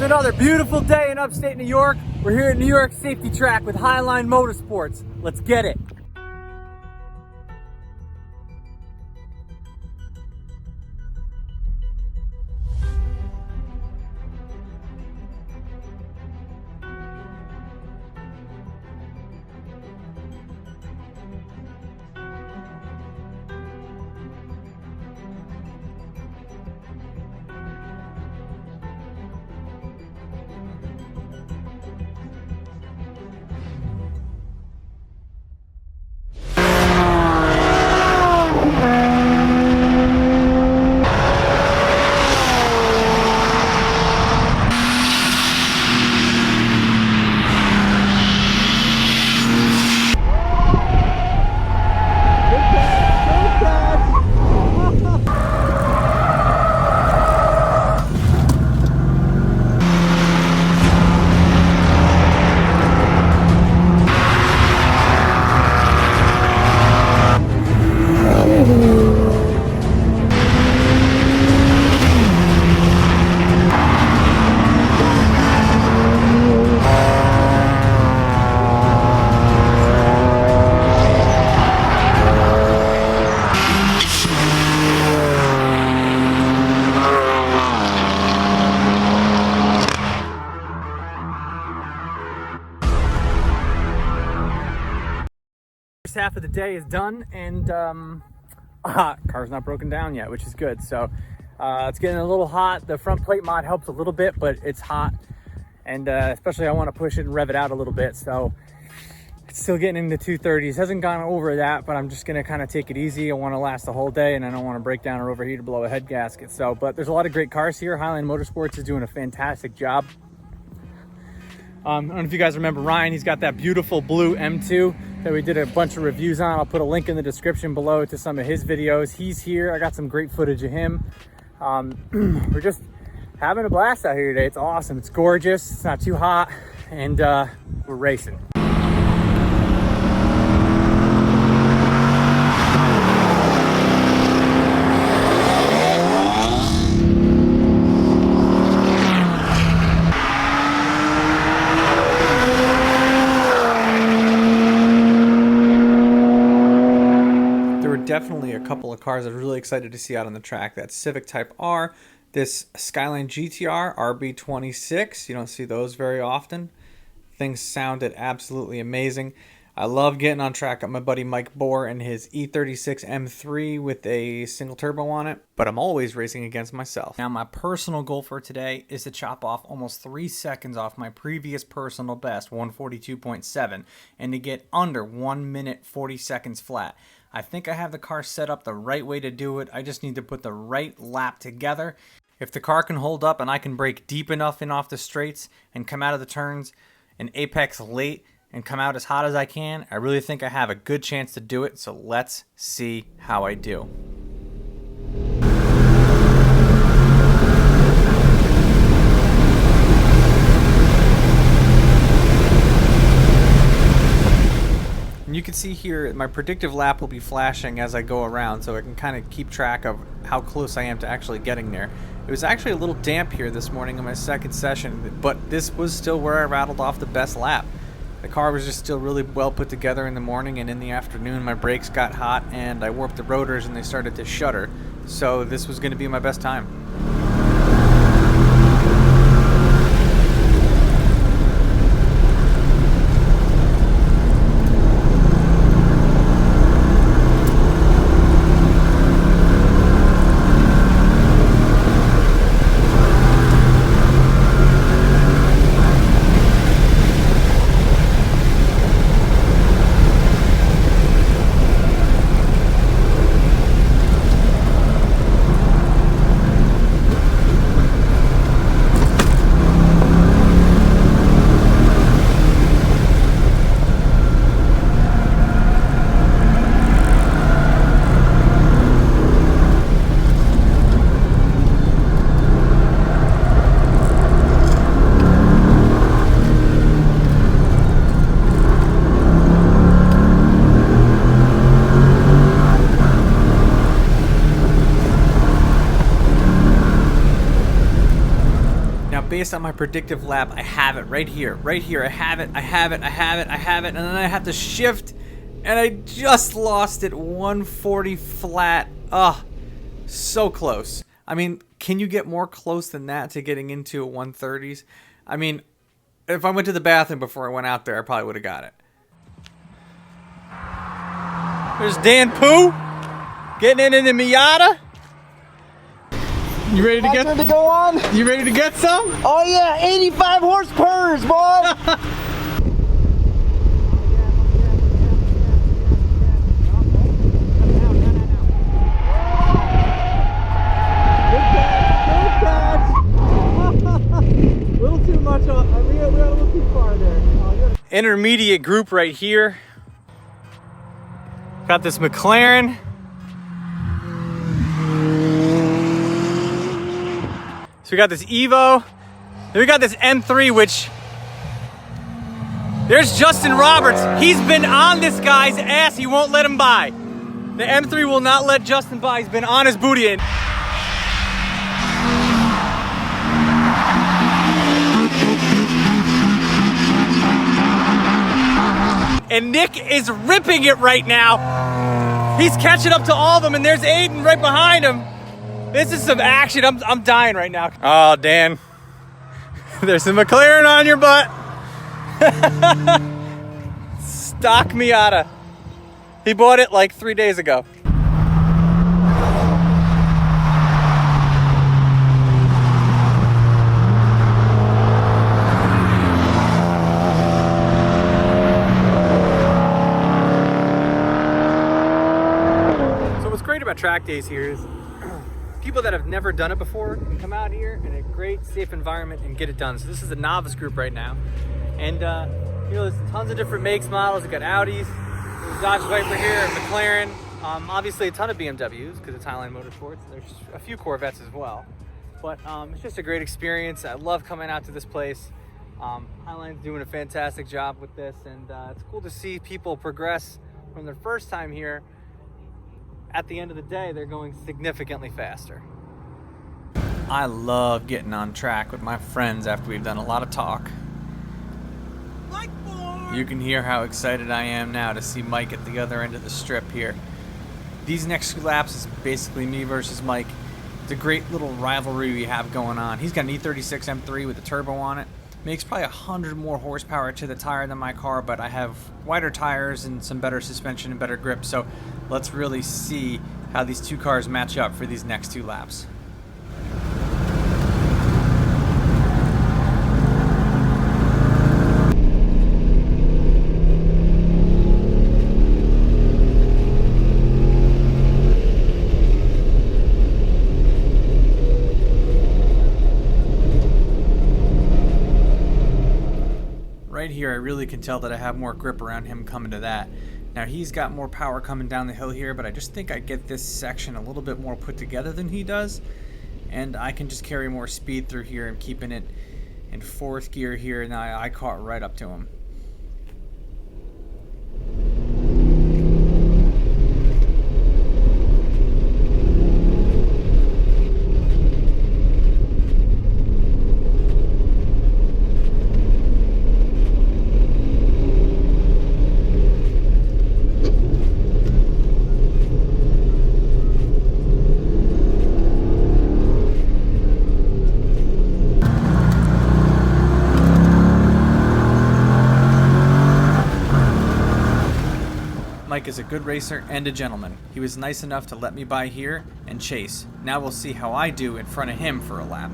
another beautiful day in upstate New York. We're here at New York Safety Track with Highline Motorsports. Let's get it. Half of the day is done, and car's not broken down yet, which is good. So it's getting a little hot. The front plate mod helps a little bit, but it's hot, and especially I want to push it and rev it out a little bit. So it's still getting into 230s. Hasn't gone over that, but I'm just gonna kind of take it easy. I want to last the whole day, and I don't want to break down or overheat or blow a head gasket. So, but there's a lot of great cars here. Highline Motorsports is doing a fantastic job. I don't know if you guys remember Ryan. He's got that beautiful blue M2 that we did a bunch of reviews on. I'll put a link in the description below to some of his videos. He's here. I got some great footage of him. We're just having a blast out here today. It's awesome. It's gorgeous. It's not too hot, and we're racing. Definitely a couple of cars I'm really excited to see out on the track. That Civic Type R, this Skyline GTR RB26. You don't see those very often. Things sounded absolutely amazing. I love getting on track. Got my buddy Mike Bohr and his E36 M3 with a single turbo on it, but I'm always racing against myself. Now, my personal goal for today is to chop off almost 3 seconds off my previous personal best, 142.7, and to get under 1 minute 40 seconds flat. I think I have the car set up the right way to do it. I just need to put the right lap together. If the car can hold up and I can brake deep enough in off the straights and come out of the turns and apex late and come out as hot as I can, I really think I have a good chance to do it. So let's see how I do. You can see here my predictive lap will be flashing as I go around, so I can kind of keep track of how close I am to actually getting there. It was actually a little damp here this morning in my second session, but this was still where I rattled off the best lap. The car was just still really well put together in the morning, and in the afternoon my brakes got hot and I warped the rotors and they started to shudder. So this was going to be my best time. based on my predictive lap, I have it right here. Right here, I have it, and then I have to shift, and I just lost it 140 flat. Ugh, so close. I mean, can you get more close than that to getting into 130s? I mean, if I went to the bathroom before I went out there, I probably would have got it. There's Dan Pooh getting in the Miata. You ready to get to go on? You ready to get some? Oh yeah, 85 horsepower, boy. Little too much on. We got a little too far there. Intermediate group right here. Got this McLaren. So we got this Evo. Then we got this M3, which there's Justin Roberts. He's been on this guy's ass. He won't let him by. The M3 will not let Justin by. He's been on his booty. And Nick is ripping it right now. He's catching up to all of them, and there's Aiden right behind him. This is some action. I'm dying right now. Oh, Dan. There's a McLaren on your butt. Stock Miata. He bought it like 3 days ago. About track days here is people that have never done it before can come out here in a great safe environment and get it done. So this is the novice group right now, and you know, there's tons of different makes, models. We've got Audis, there's Dodge Viper here, McLaren, obviously a ton of BMWs because it's Highline Motorsports. There's a few Corvettes as well, but it's just a great experience. I love coming out to this place. Highline's doing a fantastic job with this, and it's cool to see people progress from their first time here. At the end of the day, they're going significantly faster. I love getting on track with my friends after we've done a lot of talk. You can hear how excited I am now to see Mike at the other end of the strip here. These next 2 laps is basically me versus Mike. It's a great little rivalry we have going on. He's got an E36 M3 with a turbo on it. Makes probably 100 more horsepower to the tire than my car, but I have wider tires and some better suspension and better grip. So let's really see how these 2 cars match up for these next 2 laps. Right here, I really can tell that I have more grip around him coming to that. Now he's got more power coming down the hill here, but I just think I get this section a little bit more put together than he does, and I can just carry more speed through here and keeping it in 4th gear here, and I caught right up to him. Mike is a good racer and a gentleman. He was nice enough to let me by here and chase. Now we'll see how I do in front of him for a lap.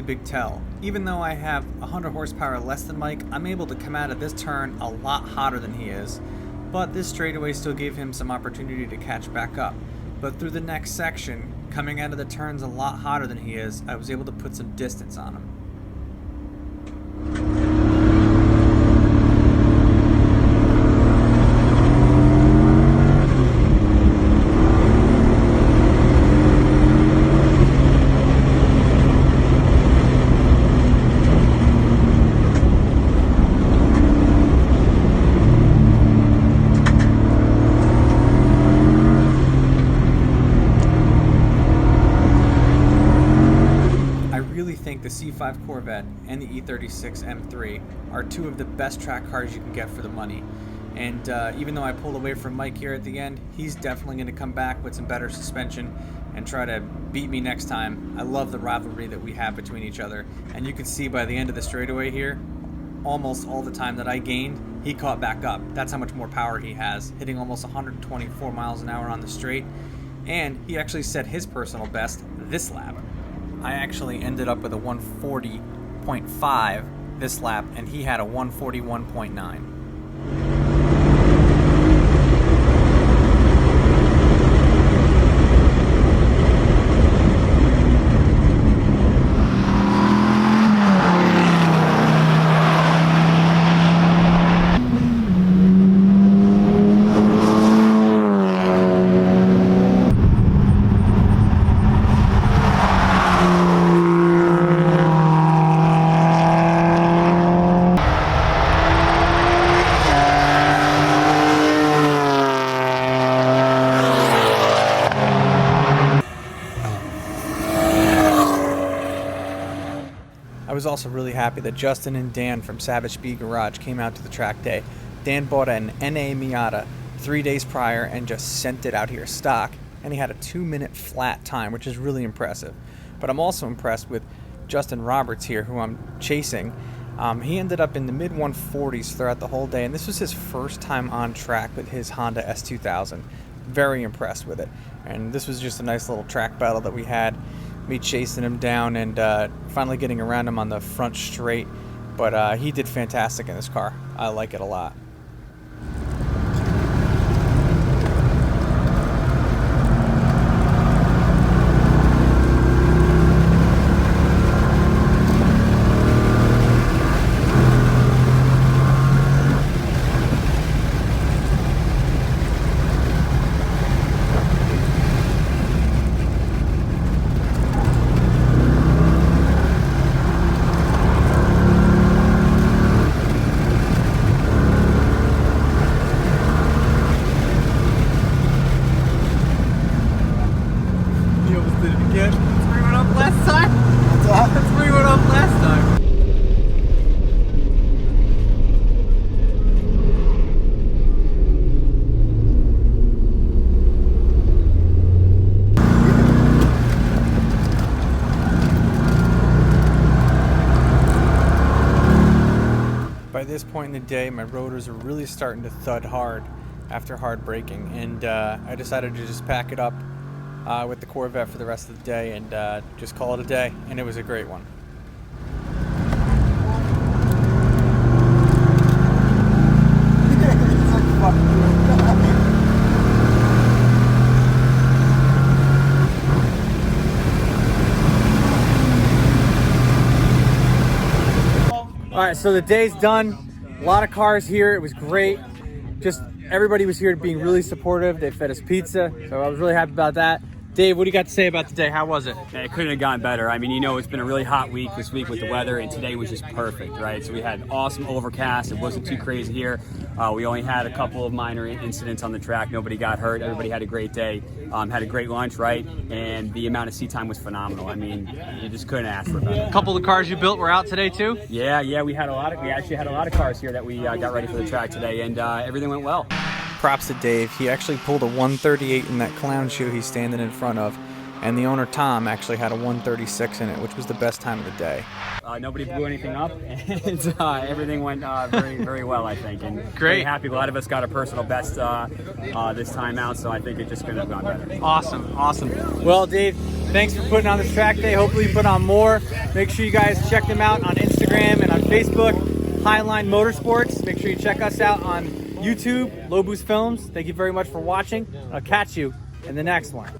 Big tell. Even though I have 100 horsepower less than Mike, I'm able to come out of this turn a lot hotter than he is, but this straightaway still gave him some opportunity to catch back up. But through the next section, Coming out of the turns a lot hotter than he is, I was able to put some distance on him. The C5 Corvette and the E36 M3 are two of the best track cars you can get for the money. And even though I pulled away from Mike here at the end, he's definitely going to come back with some better suspension and try to beat me next time. I love the rivalry that we have between each other. And you can see by the end of the straightaway here, almost all the time that I gained, he caught back up. That's how much more power he has, hitting almost 124 miles an hour on the straight. And he actually set his personal best this lap. I actually ended up with a 140.5 this lap, and he had a 141.9. I was also really happy that Justin and Dan from Savage Speed Garage came out to the track day. Dan bought an NA Miata 3 days prior and just sent it out here stock, and he had a 2-minute flat time, which is really impressive. But I'm also impressed with Justin Roberts here, who I'm chasing. He ended up in the mid-140s throughout the whole day, and this was his first time on track with his Honda S2000. Very impressed with it. And this was just a nice little track battle that we had. Me chasing him down and finally getting around him on the front straight. But he did fantastic in this car. I like it a lot. By this point in the day, my rotors are really starting to thud hard after hard braking, and I decided to just pack it up with the Corvette for the rest of the day and just call it a day, and it was a great one. All right, so the day's done. A lot of cars here. It was great. Just everybody was here being really supportive. They fed us pizza, so I was really happy about that. Dave, what do you got to say about the day? How was it? It couldn't have gone better. I mean, you know, it's been a really hot week this week with the weather, and today was just perfect, right? So we had awesome overcast. It wasn't too crazy here. We only had a couple of minor incidents on the track. Nobody got hurt. Everybody had a great day. Had a great lunch, right? And the amount of seat time was phenomenal. I mean, you just couldn't ask for better. A couple of the cars you built were out today too? Yeah, we actually had a lot of cars here that we got ready for the track today, and everything went well. Props to Dave. He actually pulled a 138 in that clown shoe he's standing in front of, and the owner Tom actually had a 136 in it, which was the best time of the day. Nobody blew anything up, and everything went very, very well, I think. And great. Very happy. A lot of us got a personal best this time out, so I think it just couldn't have gone better. Awesome. Well, Dave, thanks for putting on this track day. Hopefully you put on more. Make sure you guys check them out on Instagram and on Facebook, Highline Motorsports. Make sure you check us out on YouTube, Low Boost Films. Thank you very much for watching. I'll catch you in the next one.